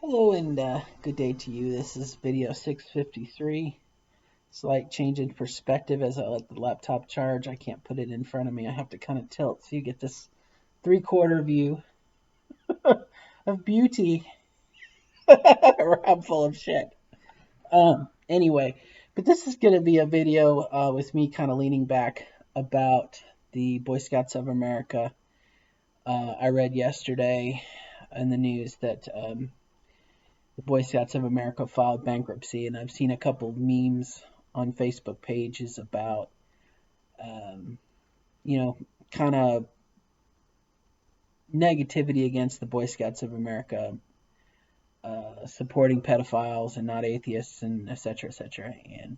Hello and good day to you. This is video 653. Slight change in perspective as I let the laptop charge. I can't put it in front of me. I have to kind of tilt so you get this three-quarter view of beauty. I'm full of shit. Anyway, but this is going to be a video with me kind of leaning back about the Boy Scouts of America. I read yesterday in the news that the Boy Scouts of America filed bankruptcy, and I've seen a couple memes on Facebook pages about, um, kind of negativity against the Boy Scouts of America, supporting pedophiles and not atheists, and et cetera. And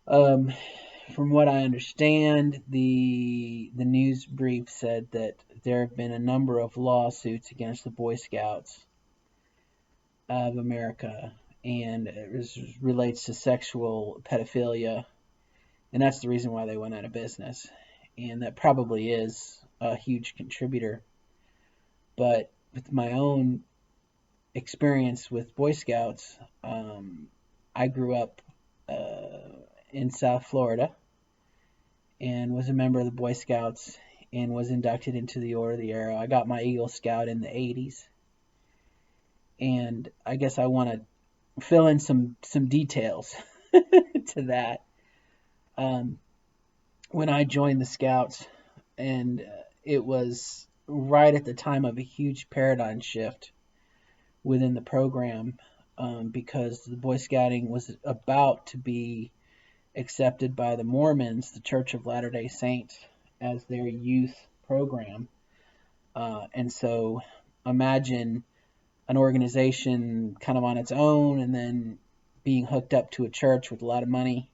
um, from what I understand, the news brief said that there have been a number of lawsuits against the Boy Scouts of America, and it relates to sexual pedophilia, and that's the reason why they went out of business. And that probably is a huge contributor. But with my own experience with Boy Scouts, I grew up in South Florida and was a member of the Boy Scouts and was inducted into the Order of the Arrow. I got my Eagle Scout in the 80s. And I guess I want to fill in some details to that. When I joined the Scouts, and it was right at the time of a huge paradigm shift within the program, because the Boy Scouting was about to be accepted by the Mormons, the Church of Latter-day Saints, as their youth program. And so imagine an organization kind of on its own and then being hooked up to a church with a lot of money.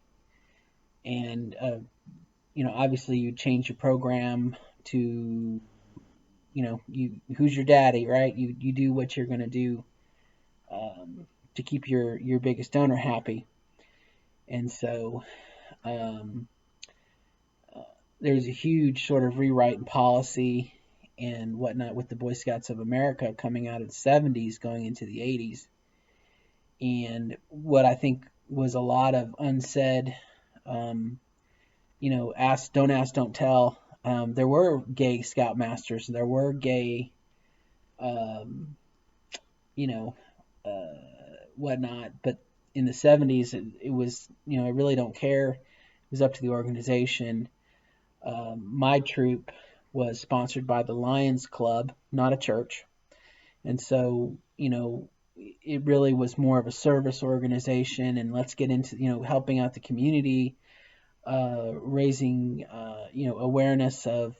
And, obviously you change your program to, who's your daddy, right? You do what you're going to do to keep your biggest donor happy. And so there's a huge sort of rewrite in policy and whatnot with the Boy Scouts of America coming out of the 70s going into the 80s. And what I think was a lot of unsaid, don't ask, don't tell. There were gay scoutmasters, there were gay, um, you know, whatnot. But in the 70s, it was, I really don't care. It was up to the organization. My troop was sponsored by the Lions Club, not a church. And so, it really was more of a service organization, and let's get into, helping out the community, raising, awareness of,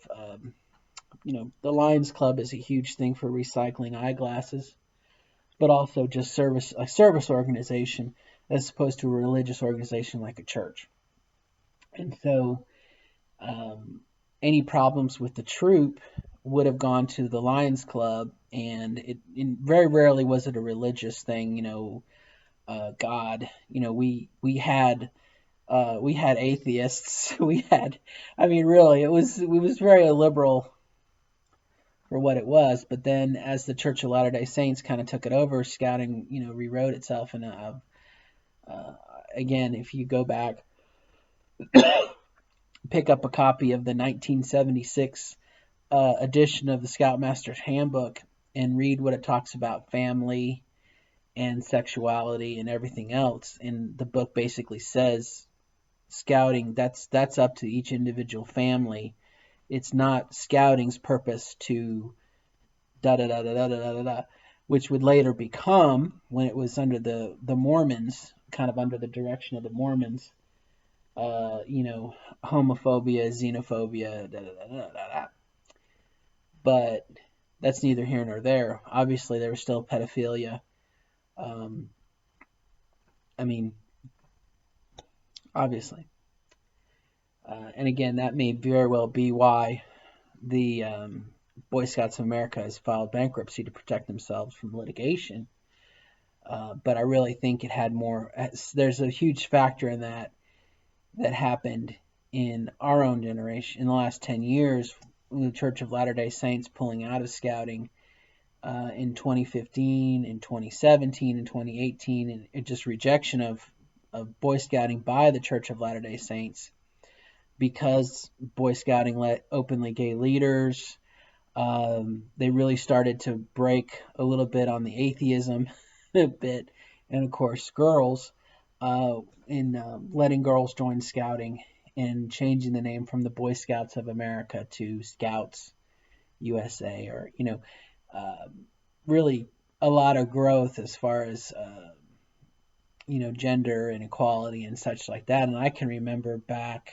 the Lions Club is a huge thing for recycling eyeglasses, but also just a service organization as opposed to a religious organization like a church. And so, any problems with the troop would have gone to the Lions Club, and very rarely was it a religious thing. God. We had atheists. Really, it was very liberal for what it was. But then, as the Church of Latter-day Saints kind of took it over, Scouting, rewrote itself. And again, if you go back, pick up a copy of the 1976 edition of the Scoutmaster's Handbook and read what it talks about family and sexuality and everything else. And the book basically says scouting, that's up to each individual family. It's not scouting's purpose to da da da da da da da da, which would later become, when it was under the Mormons, kind of under the direction of the Mormons, homophobia, xenophobia, da da da da da da. But that's neither here nor there. Obviously, there was still pedophilia. Obviously. And again, that may very well be why the Boy Scouts of America has filed bankruptcy to protect themselves from litigation. But I really think it had more. There's a huge factor in that happened in our own generation in the last 10 years, with the Church of Latter-day Saints pulling out of scouting. in 2015, in 2017, in 2018, and just rejection of Boy Scouting by the Church of Latter-day Saints because Boy Scouting let openly gay leaders. They really started to break a little bit on the atheism a bit, and of course girls, in letting girls join Scouting and changing the name from the Boy Scouts of America to Scouts USA, or uh, really a lot of growth as far as gender and equality and such like that. And I can remember back,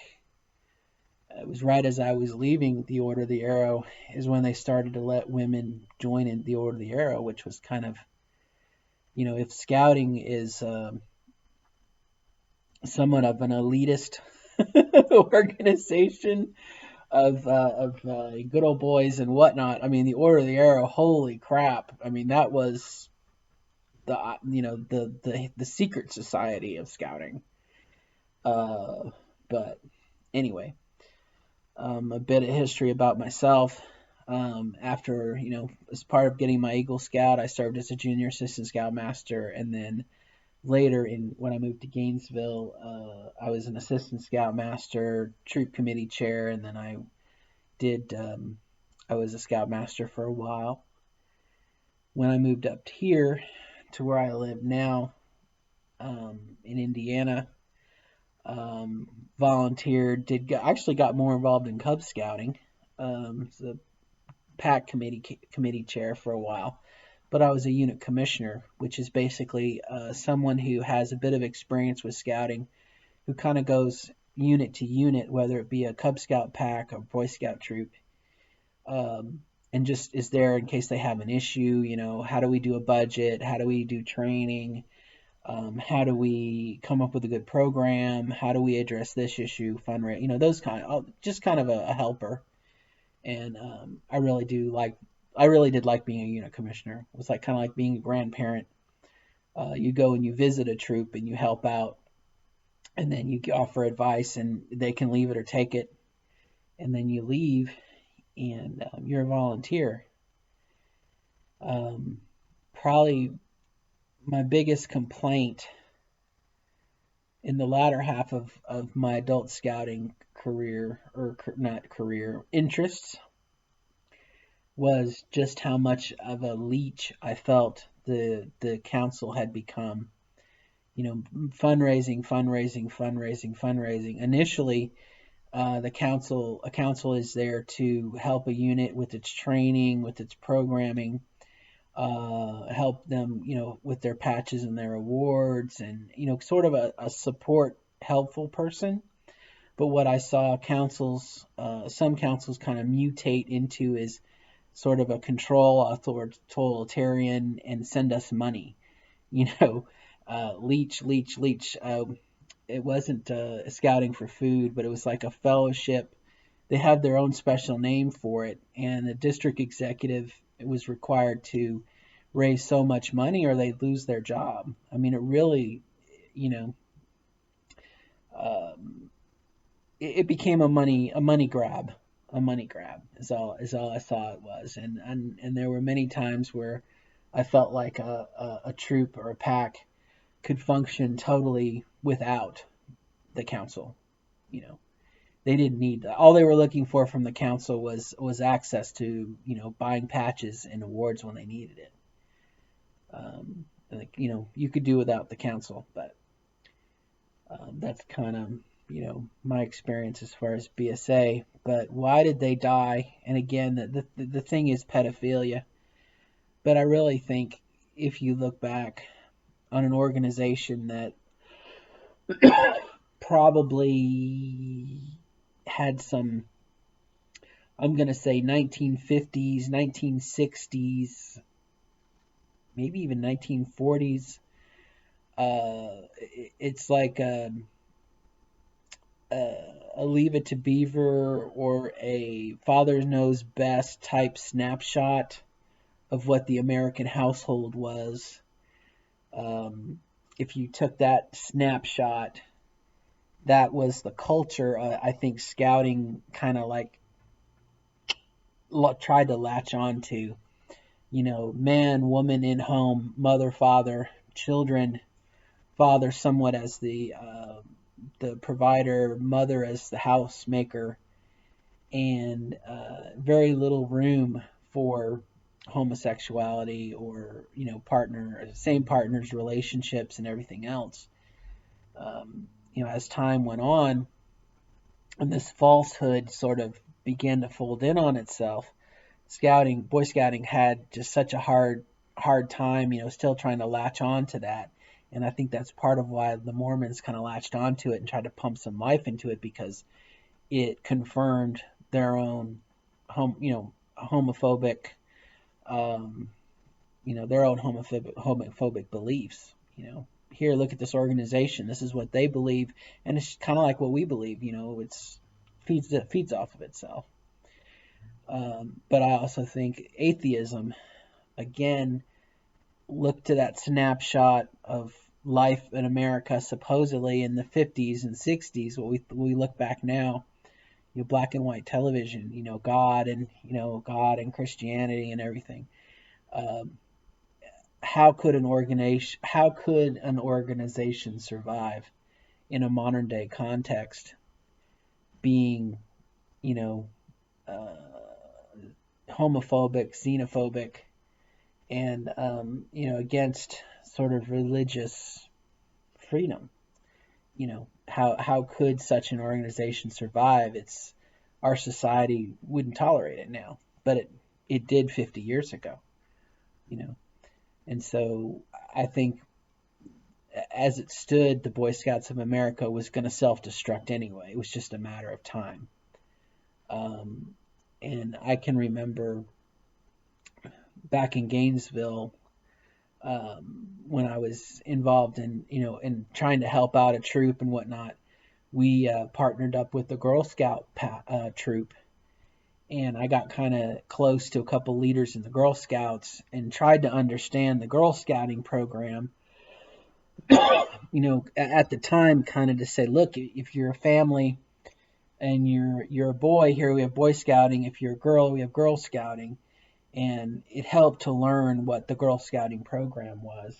it was right as I was leaving the Order of the Arrow, is when they started to let women join in the Order of the Arrow, which was kind of, if Scouting is somewhat of an elitist organization of good old boys and whatnot. I mean, the Order of the Arrow, holy crap! I mean, that was the secret society of Scouting. But anyway, a bit of history about myself. After, as part of getting my Eagle Scout, I served as a junior assistant scoutmaster, and then later, when I moved to Gainesville, I was an assistant scoutmaster, troop committee chair, and then I was a scoutmaster for a while. When I moved up here to where I live now, in Indiana, volunteered, actually got more involved in Cub Scouting. The pack committee chair for a while, but I was a unit commissioner, which is basically someone who has a bit of experience with scouting, who kind of goes unit to unit, whether it be a Cub Scout pack or Boy Scout troop, and just is there in case they have an issue. How do we do a budget? How do we do training? How do we come up with a good program? How do we address this issue? Fundraise, those just kind of a helper. And I really did like being a unit commissioner. It was like kind of like being a grandparent. You go and you visit a troop and you help out, and then you offer advice, and they can leave it or take it, and then you leave, and you're a volunteer. Probably my biggest complaint in the latter half of my adult scouting career, or not career, interests, was just how much of a leech I felt the council had become. Fundraising. Initially, a council is there to help a unit with its training, with its programming, help them, with their patches and their awards, and sort of a support, helpful person. But what I saw some councils kind of mutate into is sort of a control authoritarian and send us money, leech. It wasn't scouting for food, but it was like a fellowship. They had their own special name for it, and the district executive was required to raise so much money or they'd lose their job. I mean, it really, um, it became a money grab. A money grab is all I saw it was, and there were many times where I felt like a troop or a pack could function totally without the council. They didn't need that. All they were looking for from the council was access to buying patches and awards when they needed it. You could do without the council, but that's kind of my experience as far as BSA. But why did they die? And again, the thing is pedophilia. But I really think if you look back on an organization that probably had some, I'm going to say 1950s, 1960s, maybe even 1940s, it's like a Leave It to Beaver or a Father Knows Best type snapshot of what the American household was. If you took that snapshot, that was the culture. I think scouting kind of like tried to latch on to. man, woman in home, mother, father, children, father somewhat as the provider, mother as the housemaker, and very little room for homosexuality or same partners relationships and everything else. As time went on and this falsehood sort of began to fold in on itself, Boy Scouting had just such a hard time, still trying to latch on to that. And I think that's part of why the Mormons kind of latched onto it and tried to pump some life into it, because it confirmed their own homophobic, um, their own homophobic beliefs. Here, look at this organization. This is what they believe, and it's kind of like what we believe. It's feeds off of itself. But I also think atheism, again, look to that snapshot of life in America supposedly in the 50s and 60s. What we look back now, black and white television, God and Christianity and everything. How could an organization survive in a modern day context, being uh, homophobic, xenophobic, and against sort of religious freedom? How could such an organization survive? Our society wouldn't tolerate it now, but it did 50 years ago. And so I think, as it stood, the Boy Scouts of America was going to self-destruct anyway. It was just a matter of time. And I can remember back in Gainesville, when I was involved in trying to help out a troop and whatnot, we partnered up with the Girl Scout troop, and I got kind of close to a couple leaders in the Girl Scouts and tried to understand the Girl Scouting program. At the time, kind of to say, look, if you're a family and you're a boy, here we have Boy Scouting. If you're a girl, we have Girl Scouting. And it helped to learn what the Girl Scouting program was,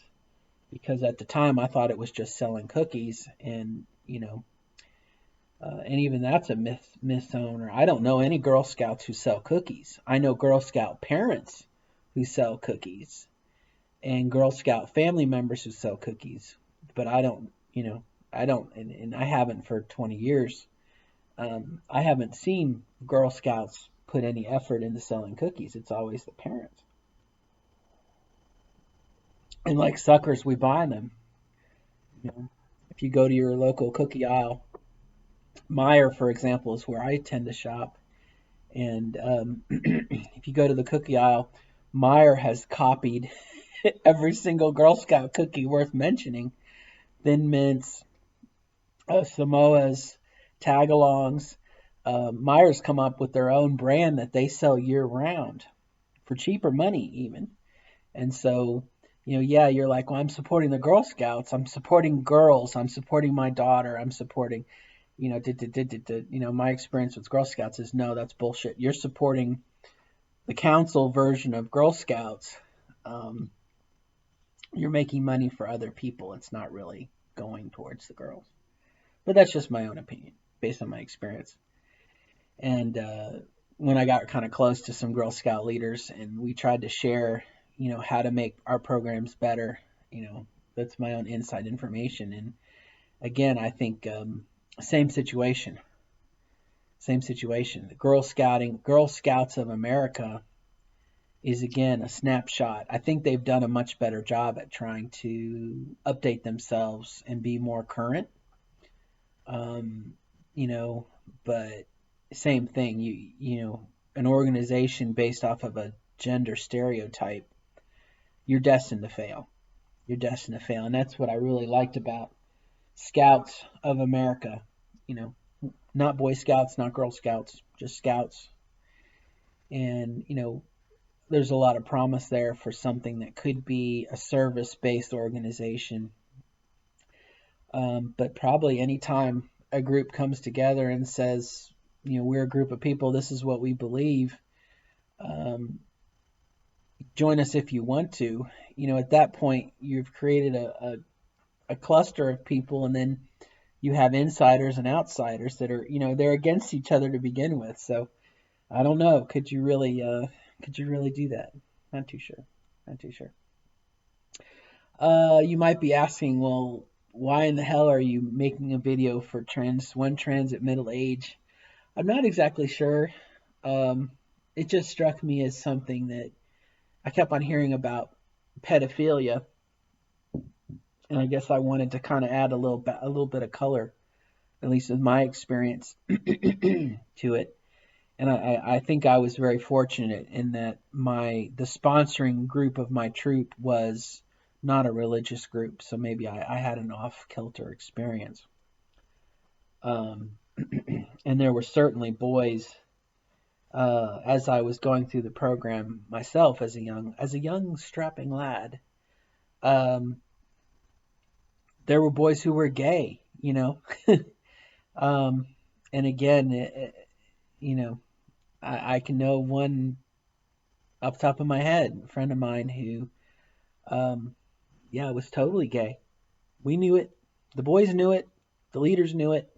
because at the time I thought it was just selling cookies, and and even that's a misnomer. I don't know any Girl Scouts who sell cookies. I know Girl Scout parents who sell cookies, and Girl Scout family members who sell cookies, but I don't, and I haven't for 20 years. I haven't seen Girl Scouts put any effort into selling cookies. It's always the parents. And like suckers, we buy them. If you go to your local cookie aisle, Meyer, for example, is where I tend to shop. And if you go to the cookie aisle, Meyer has copied every single Girl Scout cookie worth mentioning. Thin Mints, Samoas, Tagalongs. Meyer's come up with their own brand that they sell year round for cheaper money even. And so, you're like, well, I'm supporting the Girl Scouts. I'm supporting girls. I'm supporting my daughter. I'm supporting, my experience with Girl Scouts is, no, that's bullshit. You're supporting the council version of Girl Scouts. You're making money for other people. It's not really going towards the girls. But that's just my own opinion based on my experience. And when I got kind of close to some Girl Scout leaders and we tried to share, how to make our programs better, that's my own inside information. And again, I think same situation. The Girl Scouts of America is, again, a snapshot. I think they've done a much better job at trying to update themselves and be more current. But same thing, an organization based off of a gender stereotype, you're destined to fail. And that's what I really liked about Scouts of America. Not Boy Scouts, not Girl Scouts, just Scouts. And there's a lot of promise there for something that could be a service-based organization. But probably anytime a group comes together and says, we're a group of people, this is what we believe, join us if you want to. At that point, you've created a cluster of people, and then you have insiders and outsiders that are, they're against each other to begin with. So I don't know. Could you really do that? Not too sure. Not too sure. You might be asking, well, why in the hell are you making a video for trans at middle age? I'm not exactly sure. Um, it just struck me as something that I kept on hearing about pedophilia, and I guess I wanted to kind of add a little bit of color, at least in my experience, to it. And I think I was very fortunate in that the sponsoring group of my troop was not a religious group, so maybe I had an off kilter experience. Um, and there were certainly boys as I was going through the program myself as a young strapping lad. Um, there were boys who were gay. um, and again, you know, I can know one off the top of my head, a friend of mine who, um, yeah, was totally gay. We knew it. The boys knew it. The leaders knew it.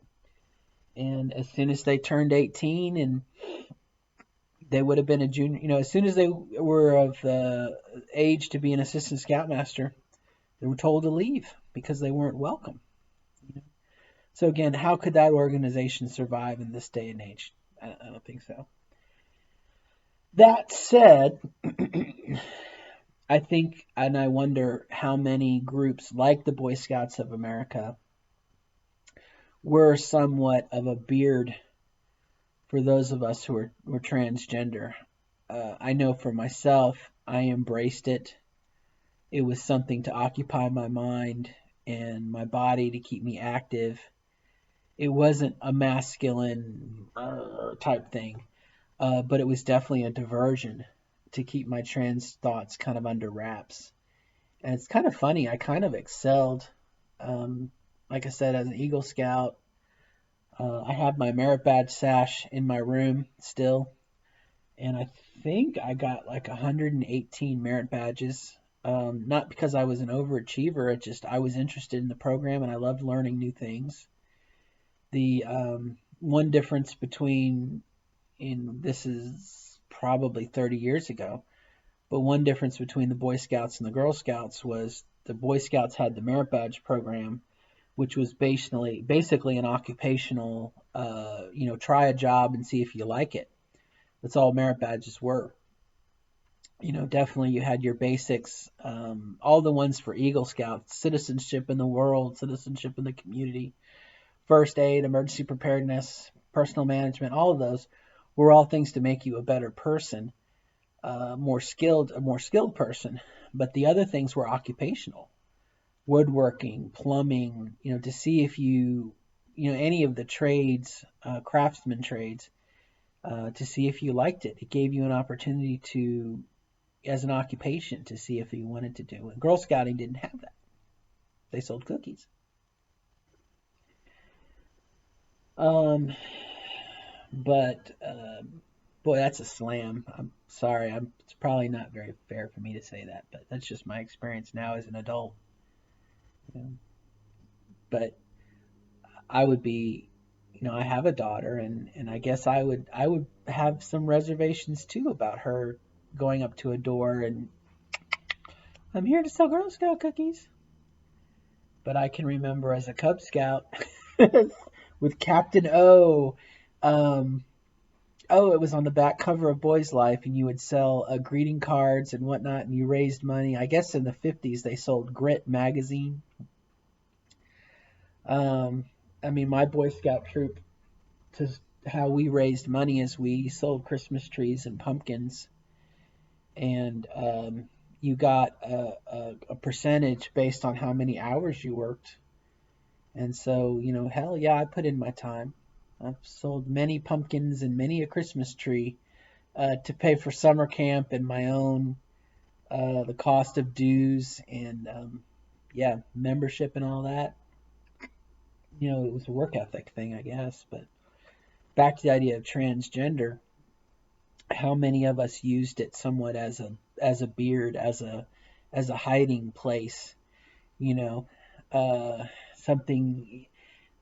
And as soon as they turned 18 and they would have been a junior, as soon as they were of age to be an assistant scoutmaster, they were told to leave because they weren't welcome. So again, how could that organization survive in this day and age? I don't think so. That said, I think, and I wonder how many groups like the Boy Scouts of America were somewhat of a beard for those of us who were transgender. I know for myself, I embraced it. It was something to occupy my mind and my body to keep me active. It wasn't a masculine type thing, but it was definitely a diversion to keep my trans thoughts kind of under wraps. And it's kind of funny. I kind of excelled, like I said, as an Eagle Scout. I have my merit badge sash in my room still, and I think I got like 118 merit badges. Not because I was an overachiever, it just I was interested in the program and I loved learning new things. The one difference between, in this is probably 30 years ago, but one difference between the Boy Scouts and the Girl Scouts was the Boy Scouts had the merit badge program, which was basically an occupational, try a job and see if you like it. That's all merit badges were. Definitely you had your basics, all the ones for Eagle Scouts, citizenship in the world, citizenship in the community, first aid, emergency preparedness, personal management, all of those were all things to make you a better person, a more skilled person. But the other things were occupational, woodworking, plumbing, to see if any of the trades, craftsman trades, to see if you liked it. It gave you an opportunity as an occupation, to see if you wanted to do. And Girl Scouting didn't have that. They sold cookies. Um, but boy, that's a slam. I'm sorry. It's probably not very fair for me to say that, but that's just my experience now as an adult. You know. But I would be, I have a daughter, and I guess I would have some reservations too about her going up to a door and I'm here to sell Girl Scout cookies. But I can remember as a Cub Scout with Captain O. Um, it was on the back cover of Boy's Life, and you would sell greeting cards and whatnot, and you raised money. I guess in the 50s they sold Grit magazine. Um, I mean, my Boy Scout troop, to how we raised money is we sold Christmas trees and pumpkins, and you got a percentage based on how many hours you worked. And so, hell yeah, I put in my time. I've sold many pumpkins and many a Christmas tree to pay for summer camp and my own, the cost of dues and, yeah, membership and all that. It was a work ethic thing, I guess. But back to the idea of transgender, how many of us used it somewhat as a beard, as a hiding place, you know, uh, something,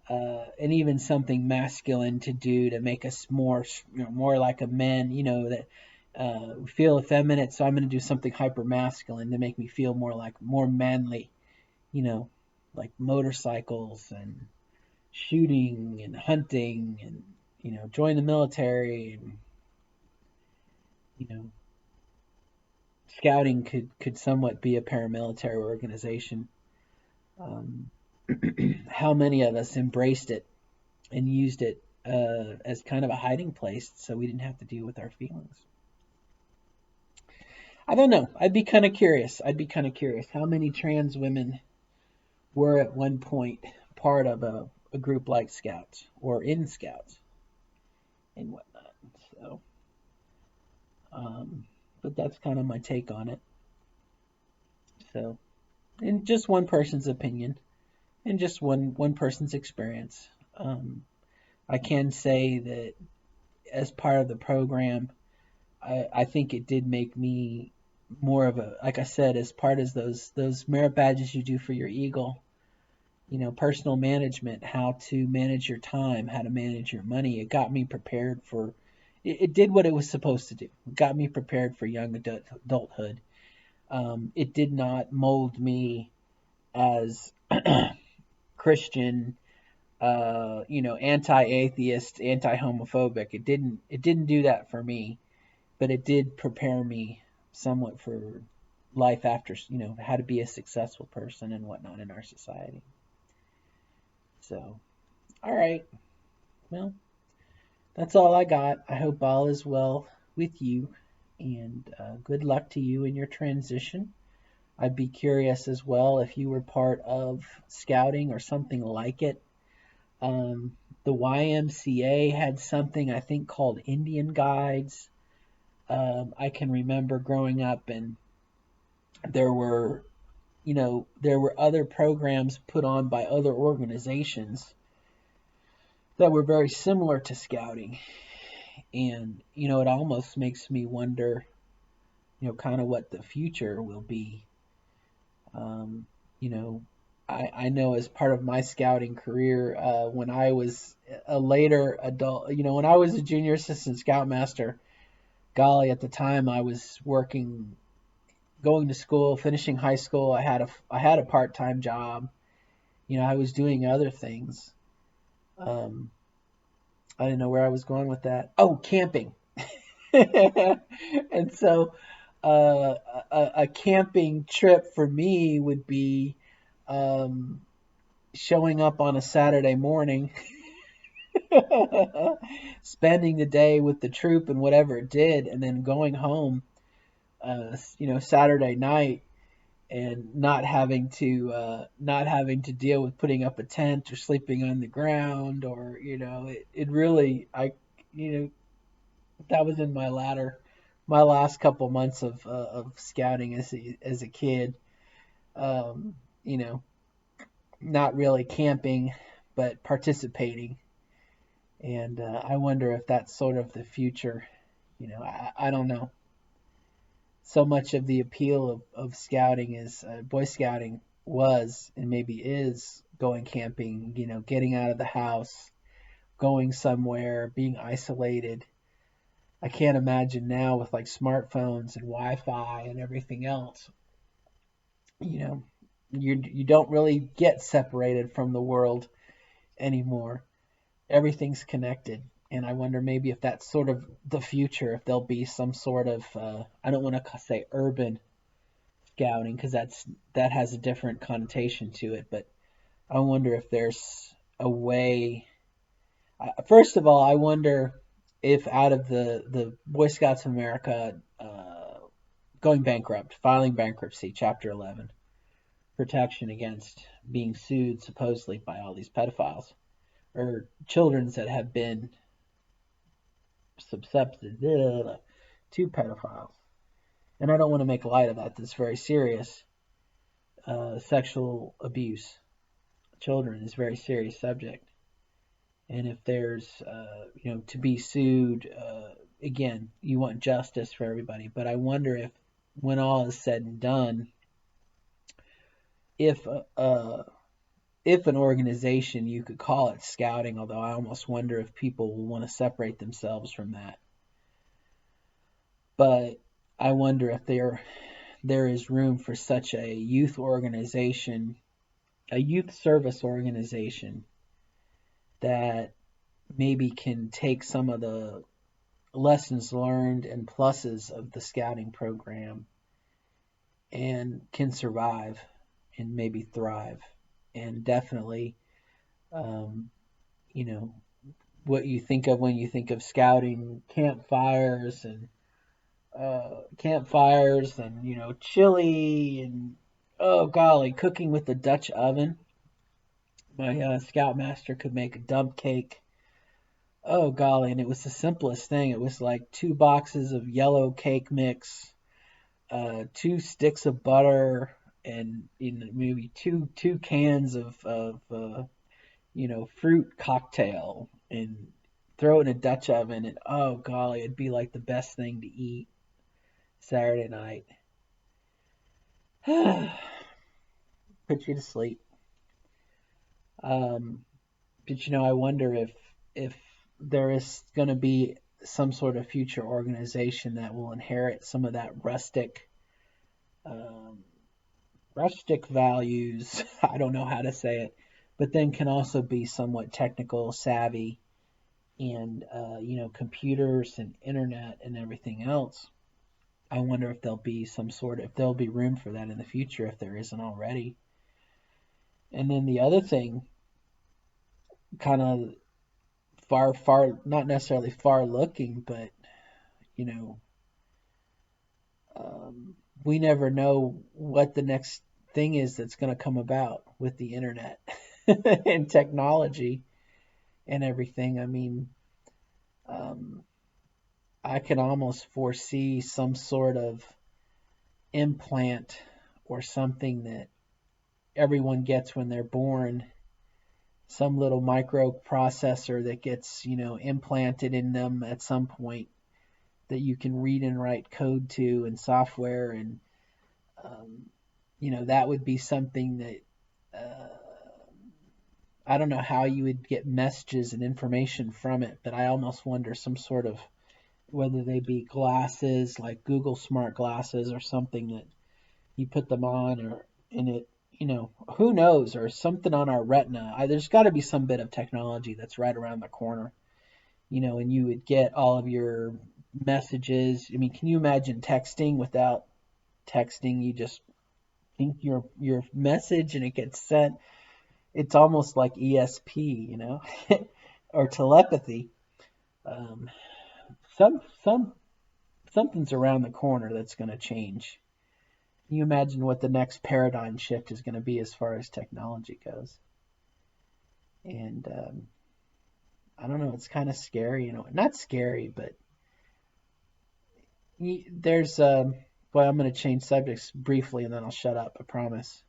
and even something masculine to do to make us more, more like a men, that we feel effeminate. So I'm going to do something hyper masculine to make me feel more manly, you know, like motorcycles and shooting and hunting and join the military and you know scouting could somewhat be a paramilitary organization. Um, how many of us embraced it and used it as kind of a hiding place so we didn't have to deal with our feelings? I don't know. I'd be kind of curious how many trans women were at one point part of a group like Scouts or in Scouts and whatnot. So, um, but that's kind of my take on it. So, and just one person's opinion and just one person's experience. I can say that as part of the program, I think it did make me more of a, like I said, as part of those merit badges you do for your Eagle, personal management, how to manage your time, how to manage your money. It got me prepared for, it did what it was supposed to do. It got me prepared for young adulthood. It did not mold me as Christian, anti-atheist, anti-homophobic. It didn't do that for me, but it did prepare me somewhat for life after, how to be a successful person and whatnot in our society. So, all right. Well, that's all I got. I hope all is well with you, and good luck to you in your transition. I'd be curious as well if you were part of scouting or something like it. The YMCA had something I think called Indian Guides. I can remember growing up, and there were, there were other programs put on by other organizations that were very similar to scouting. And, it almost makes me wonder, kind of what the future will be. Um, you know, I know as part of my scouting career, when I was a later adult, when I was a junior assistant scoutmaster, golly, at the time I was working, going to school, finishing high school. I had a part-time job. I was doing other things. Um, I didn't know where I was going with that. Oh, camping. And so a camping trip for me would be um, showing up on a Saturday morning, spending the day with the troop and whatever it did, and then going home, Saturday night, and not having to deal with putting up a tent or sleeping on the ground, or it really, you know that was in my last couple months of scouting as a kid. Um, you know, not really camping, but participating. And I wonder if that's sort of the future. I don't know. So much of the appeal of scouting is Boy Scouting was and maybe is going camping, getting out of the house, going somewhere, being isolated. I can't imagine now with like smartphones and Wi-Fi and everything else. You know, you don't really get separated from the world anymore. Everything's connected, and I wonder maybe if that's sort of the future. If there'll be some sort of I don't want to say urban scouting because that has a different connotation to it, but I wonder if there's a way. First of all, I wonder if out of the Boy Scouts of America going bankrupt, filing bankruptcy, Chapter 11, protection against being sued supposedly by all these pedophiles or children that have been subscribed to pedophiles. And I don't want to make light of that. That's very serious. Sexual abuse of children is a very serious subject. And if there's, to be sued, again, you want justice for everybody. But I wonder if when all is said and done, if if an organization, you could call it scouting, although I almost wonder if people will want to separate themselves from that. But I wonder if there is room for such a youth organization, a youth service organization that maybe can take some of the lessons learned and pluses of the scouting program and can survive and maybe thrive. And definitely, um, you know, what you think of when you think of scouting, campfires and chili and, oh golly, cooking with the Dutch oven. My scoutmaster could make a dump cake. Oh golly, and it was the simplest thing. It was like 2 boxes of yellow cake mix, 2 sticks of butter, and maybe two cans of fruit cocktail, and throw it in a Dutch oven, and oh golly, it'd be like the best thing to eat Saturday night. Put you to sleep. Um, but I wonder if there is going to be some sort of future organization that will inherit some of that um, rustic values. I don't know how to say it, but then can also be somewhat technical savvy and computers and internet and everything else. I wonder if there'll be room for that in the future if there isn't already. And then the other thing, kind of far, not necessarily far looking, but you know, um, we never know what the next thing is that's going to come about with the internet and technology and everything. I mean, um, I can almost foresee some sort of implant or something that everyone gets when they're born, some little microprocessor that gets, implanted in them at some point that you can read and write code to and software. And, um, that would be something that I don't know how you would get messages and information from it, but I almost wonder some sort of whether they be glasses like Google Smart Glasses or something that you put them on, or in it, who knows, or something on our retina. There's got to be some bit of technology that's right around the corner, and you would get all of your messages. I mean, can you imagine texting without texting? You just think your message and it gets sent. It's almost like ESP, or telepathy. Um, some something's around the corner that's going to change. Can you imagine what the next paradigm shift is going to be as far as technology goes? And I don't know. It's kind of scary, Not scary, but there's well, I'm going to change subjects briefly, and then I'll shut up. I promise.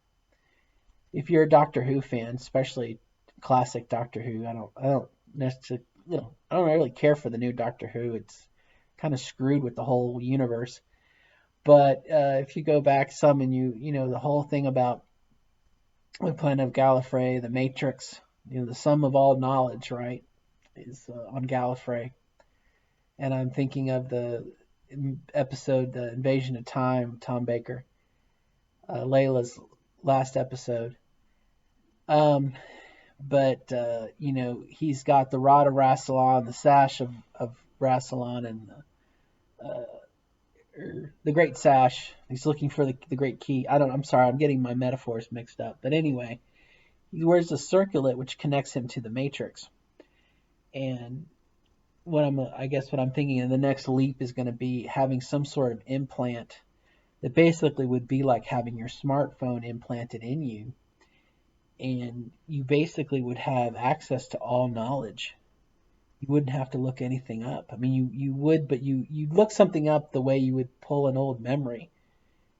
If you're a Doctor Who fan, especially classic Doctor Who, I don't necessarily, I don't really care for the new Doctor Who. It's kind of screwed with the whole universe. But if you go back some and the whole thing about the planet of Gallifrey, the Matrix, the sum of all knowledge, right, is on Gallifrey. And I'm thinking of the episode, The Invasion of Time, Tom Baker, Layla's last episode. But he's got the rod of Rassilon, the sash of Rassilon, and the great sash. He's looking for the great key. I'm sorry, I'm getting my metaphors mixed up. But anyway, he wears a circlet which connects him to the Matrix. And I guess what I'm thinking of the next leap is going to be having some sort of implant that basically would be like having your smartphone implanted in you, and you basically would have access to all knowledge. You wouldn't have to look anything up. I mean, you would, but you'd look something up the way you would pull an old memory.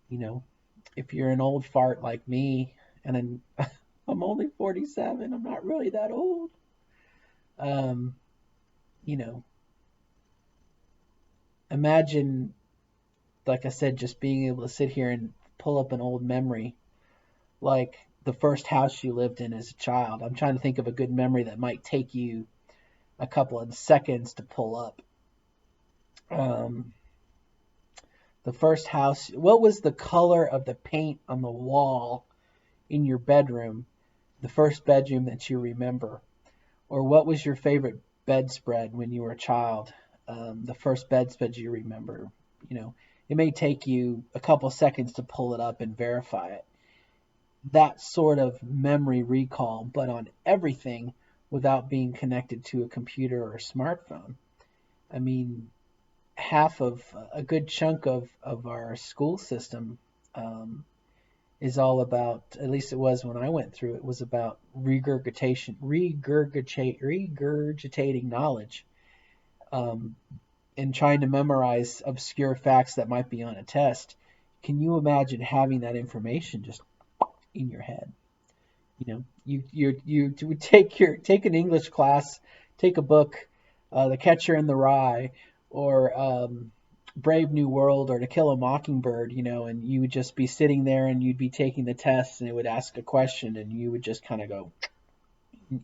You know, if you're an old fart like me, and I'm only 47, I'm not really that old. Um, you know, Imagine like I said, just being able to sit here and pull up an old memory, like the first house you lived in as a child. I'm trying to think of a good memory that might take you a couple of seconds to pull up. Um, the first house, what was the color of the paint on the wall in your bedroom, the first bedroom that you remember? Or what was your favorite bedspread when you were a child? The first bedspread you remember. You know, it may take you a couple seconds to pull it up and verify it. That sort of memory recall, but on everything without being connected to a computer or a smartphone. I mean, half of a good chunk of our school system um, is all about, at least it was when I went through it, was about regurgitating knowledge, um, and trying to memorize obscure facts that might be on a test. Can you imagine having that information just in your head? You know, you would take an English class, take a book, The Catcher in the Rye, or Brave New World, or To Kill a Mockingbird, you know, and you would just be sitting there and you'd be taking the test, and it would ask a question, and you would just kind of go,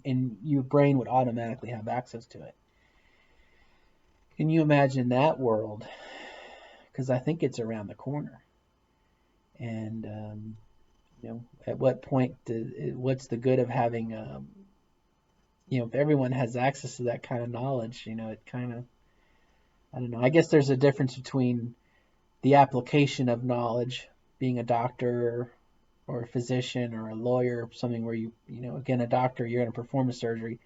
and your brain would automatically have access to it. Can you imagine that world? Because I think it's around the corner. And you know, at what point, what's the good of having, you know, if everyone has access to that kind of knowledge, you know, it kind of, I don't know. I guess there's a difference between the application of knowledge, being a doctor or a physician or a lawyer, or something where you know, again, a doctor, you're going to perform a surgery.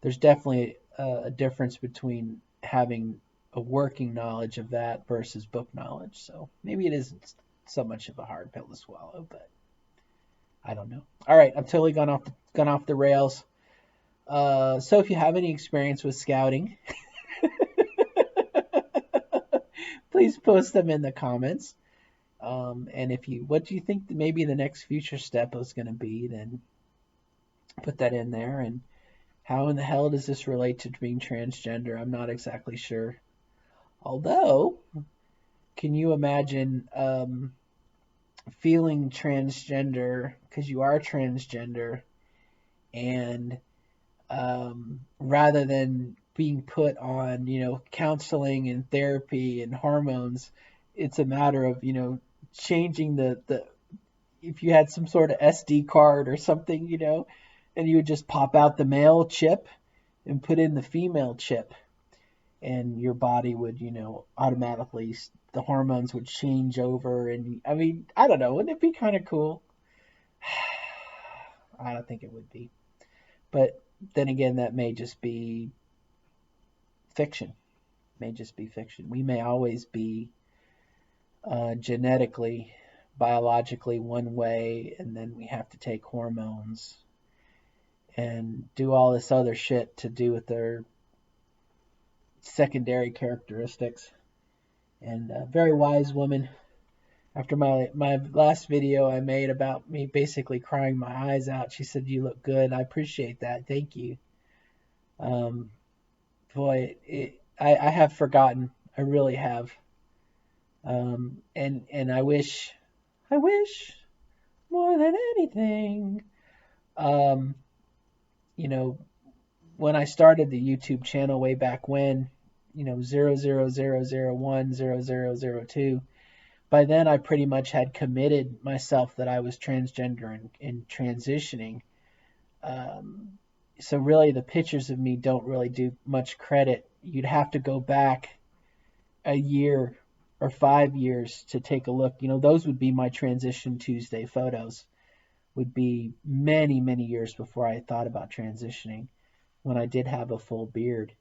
There's definitely a difference between having a working knowledge of that versus book knowledge. So maybe it isn't so much of a hard pill to swallow, but I don't know. All right, I've totally gone off the rails. So if you have any experience with scouting, please post them in the comments. And if you, what do you think maybe the next future step is going to be? Then put that in there. And how in the hell does this relate to being transgender? I'm not exactly sure. Although, can you imagine feeling transgender because you are transgender, and rather than being put on, you know, counseling and therapy and hormones, it's a matter of, you know, changing the if you had some sort of SD card or something, you know, and you would just pop out the male chip and put in the female chip, and your body would, you know, automatically, the hormones would change over. And I mean, I don't know, wouldn't it be kind of cool? I don't think it would be. But then again, that may just be fiction. May just be fiction. We may always be genetically, biologically one way, and then we have to take hormones and do all this other shit to do with their secondary characteristics. And a very wise woman, after my last video I made about me basically crying my eyes out, she said, "You look good." I appreciate that. Thank you. Um, Boy, I have forgotten. I really have. And I wish more than anything, um, you know, when I started the YouTube channel way back when, you know, 000010002, by then I pretty much had committed myself that I was transgender and transitioning. So really the pictures of me don't really do much credit. You'd have to go back a year or 5 years to take a look. You know, those would be my Transition Tuesday photos. Would be many, many years before I thought about transitioning, when I did have a full beard.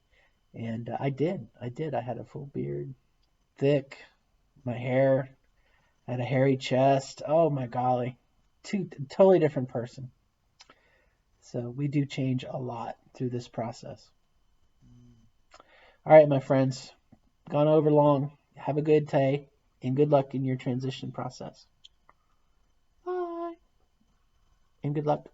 And I did. I had a full beard, thick, my hair, I had a hairy chest. Oh my golly. Totally different person. So we do change a lot through this process. All right, my friends, gone over long. Have a good day and good luck in your transition process. Bye. And good luck.